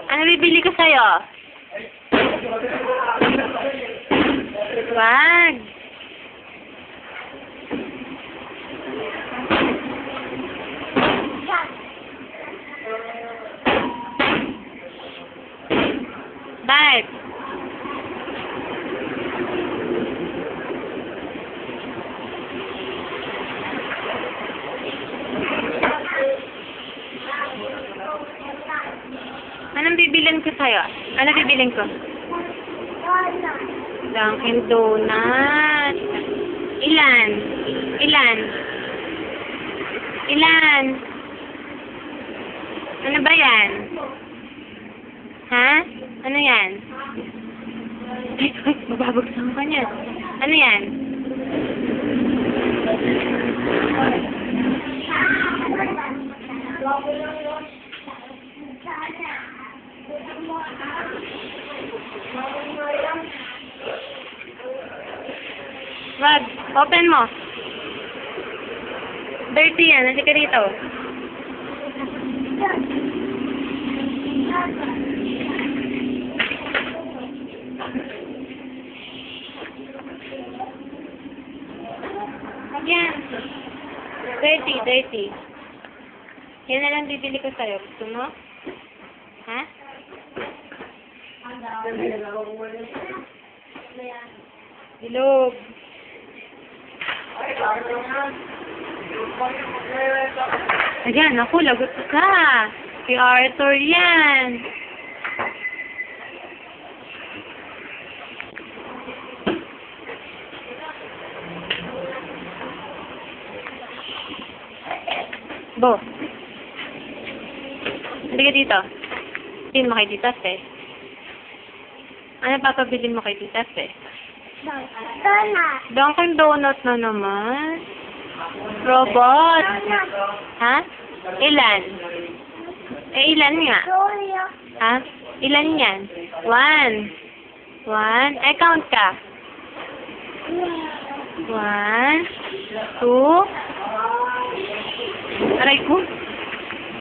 Ano bibili ko sa'yo? Wag. Bakit? Anong bibilin ko sa'yo? Ano bibilin ko? Dunkin Donut. Ilan? Ilan? Ilan? Ano ba yan? Ha? Ano yan? Ay, mababagsak ka niyan. Ano yan? Wag, open mo. Dirty yan, halika rito. Yan. Dirty, dirty. Yan na lang bibili ko sa'yo. Gusto mo? Ha? Ilog. Ayan, ako, lagot ka. Si Arthur yan. Bo. Halika dito. Bilhin mo kay Tita Fe. Ano papabilin mo kay Tita Fe? Donut. Dunkin Donut na naman. Robot. Ha? Ilan? Ilan nga? Soya. Ha? Ilan yan? 1. 1. Count ka. 1, 2. Aray ko.